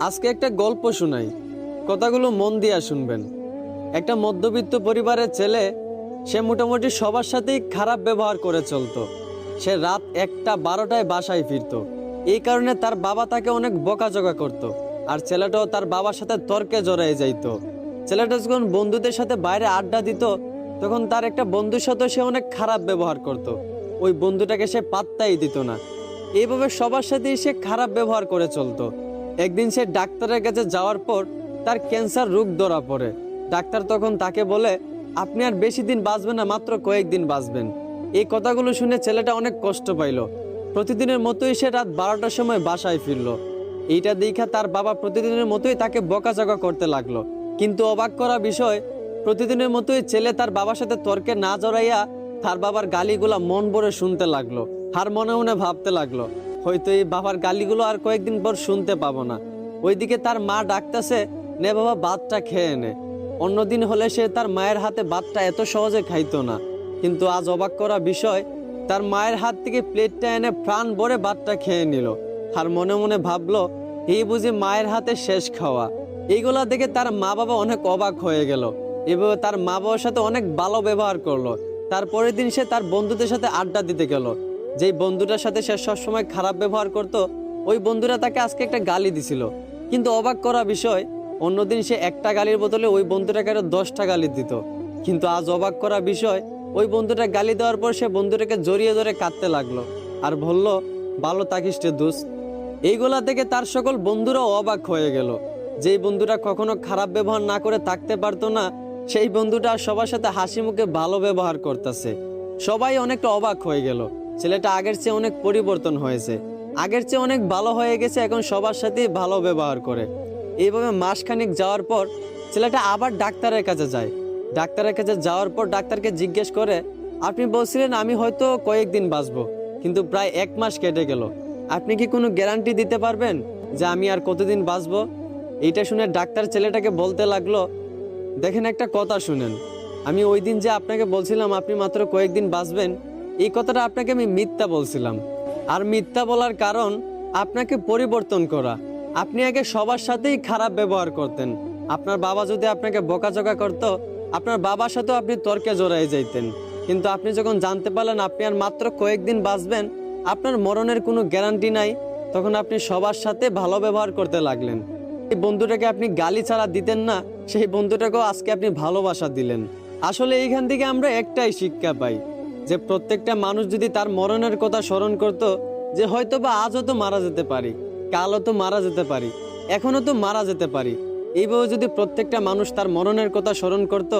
আজকে একটা গল্প শোনাই, কথাগুলো মন দিয়া শুনবেন। একটা মধ্যবিত্ত পরিবারের ছেলে, সে মোটামুটি সবার সাথেই খারাপ ব্যবহার করে চলতো। সে রাত 1টা 12টায় বাসায় ফিরতো। এই কারণে তার বাবা তাকে অনেক বকাঝকা করত। আর ছেলেটাও তার বাবার সাথে তর্কে জড়িয়ে যাইতো। ছেলেটা যখন বন্ধুদের সাথে বাইরে আড্ডা দিত, তখন তার একটা বন্ধুর সাথে সে অনেক খারাপ ব্যবহার করত। ওই বন্ধুটাকে সে পাত্তাই দিত না। এইভাবে সবার সাথেই সে খারাপ ব্যবহার করে চলতো। একদিন সে ডাক্তারের কাছে যাওয়ার পর তার ক্যান্সার রোগ ধরা পড়ে। ডাক্তার তখন তাকে বলে, আপনি আর বেশি দিন বাঁচবেন না, মাত্র কয়েকদিন বাঁচবেন। এই কথাগুলো শুনে ছেলেটা অনেক কষ্ট পাইল। প্রতিদিনের মতোই সে রাত 12টার সময় বাসায় ফিরল। এইটা দেখা তার বাবা প্রতিদিনের মতোই তাকে বকাঝকা করতে লাগলো। কিন্তু অবাক করা বিষয়, প্রতিদিনের মতোই ছেলে তার বাবার সাথে তর্কে না জড়াইয়া তার বাবার গালিগুলা মন ভরে শুনতে লাগলো। আর মনে মনে ভাবতে লাগলো, হয়তো এই বাবার গালিগুলো আর কয়েকদিন পর শুনতে পাবো না। ওইদিকে তার মা ডাকতেছে, নে বাবা ভাতটা খেয়ে নে। অন্যদিন হলে সে তার মায়ের হাতে ভাতটা এত সহজে খাইতো না। কিন্তু আজ অবাক করা বিষয়, তার মায়ের হাত থেকে প্লেটটা এনে প্রাণ ভরে ভাতটা খেয়ে নিল। আর মনে মনে ভাবলো, এই বুঝি মায়ের হাতে শেষ খাওয়া। এইগুলা দেখে তার মা বাবা অনেক অবাক হয়ে গেল। এভাবে তার মা বাবার সাথে অনেক ভালো ব্যবহার করলো। তারপরের দিন সে তার বন্ধুদের সাথে আড্ডা দিতে গেল। যেই বন্ধুটার সাথে সে সবসময় খারাপ ব্যবহার করত, ওই বন্ধুরা তাকে আজকে একটা গালি দিছিল। কিন্তু অবাক করা বিষয়, অন্যদিন সে একটা গালির বদলে ওই বন্ধুটাকে আরো 10টা গালি দিত। কিন্তু আজ অবাক করা বিষয়, ওই বন্ধুটা গালি দেওয়ার পর সে বন্ধুটাকে জড়িয়ে ধরে কাঁদতে লাগলো আর বলল, ভালো থাকিস রে দোস্ত। এইগুলা থেকে তার সকল বন্ধুরাও অবাক হয়ে গেল। যেই বন্ধুটা কখনো খারাপ ব্যবহার না করে থাকতে পারতো না, সেই বন্ধুটা সবার সাথে হাসি মুখে ভালো ব্যবহার করতেছে। সবাই অনেকটা অবাক হয়ে গেল। ছেলেটা আগের চেয়ে অনেক পরিবর্তন হয়েছে, আগের চেয়ে অনেক ভালো হয়ে গেছে, এখন সবার সাথেই ভালো ব্যবহার করে। এইভাবে মাসখানিক যাওয়ার পর ছেলেটা আবার ডাক্তারের কাছে যায়। ডাক্তারের কাছে যাওয়ার পর ডাক্তারকে জিজ্ঞেস করে, আপনি বলছিলেন আমি হয়তো কয়েকদিন বাঁচবো, কিন্তু প্রায় 1 মাস কেটে গেল। আপনি কি কোনো গ্যারান্টি দিতে পারবেন যে আমি আর কতদিন বাঁচবো? এইটা শুনে ডাক্তার ছেলেটাকে বলতে লাগলো, দেখেন একটা কথা শুনেন, আমি ওই দিন যে আপনাকে বলছিলাম আপনি মাত্র কয়েকদিন বাঁচবেন, এই কথাটা আপনাকে আমি মিথ্যা বলছিলাম। আর মিথ্যা বলার কারণ আপনাকে পরিবর্তন করা। আপনি আগে সবার সাথেই খারাপ ব্যবহার করতেন। আপনার বাবা যদি আপনাকে বকাঝকা করত, আপনার বাবার সাথেও আপনি তর্কে জড়াই যাইতেন। কিন্তু আপনি যখন জানতে পারলেন আপনি আর মাত্র কয়েকদিন বাঁচবেন, আপনার মরণের কোনো গ্যারান্টি নাই, তখন আপনি সবার সাথে ভালো ব্যবহার করতে লাগলেন। এই বন্ধুটাকে আপনি গালি ছাড়া দিতেন না, সেই বন্ধুটাকেও আজকে আপনি ভালোবাসা দিলেন। আসলে এইখান থেকে আমরা একটাই শিক্ষা পাই, যে প্রত্যেকটা মানুষ যদি তার মরণের কথা স্মরণ করত, যে হয়তো বা আজও তো মারা যেতে পারি, কালও তো মারা যেতে পারি, এখনো তো মারা যেতে পারি, এইভাবে যদি প্রত্যেকটা মানুষ তার মরণের কথা স্মরণ করত,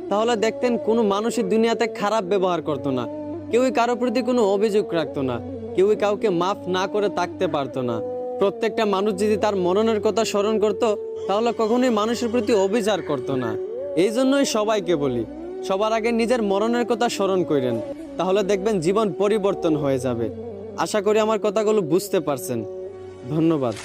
তাহলে দেখতেন কোনো মানুষই দুনিয়াতে খারাপ ব্যবহার করতো না, কেউই কারোর প্রতি কোনো অভিযোগ রাখতো না, কেউই কাউকে মাফ না করে থাকতে পারতো না। প্রত্যেকটা মানুষ যদি তার মরণের কথা স্মরণ করত, তাহলে কখনোই মানুষের প্রতি অবিচার করতো না। এই জন্যই সবাইকে বলি, সবার আগে নিজের মরণের কথা স্মরণ করেন, তাহলে দেখবেন জীবন পরিবর্তন হয়ে যাবে। আশা করি আমার কথাগুলো বুঝতে পারছেন। ধন্যবাদ।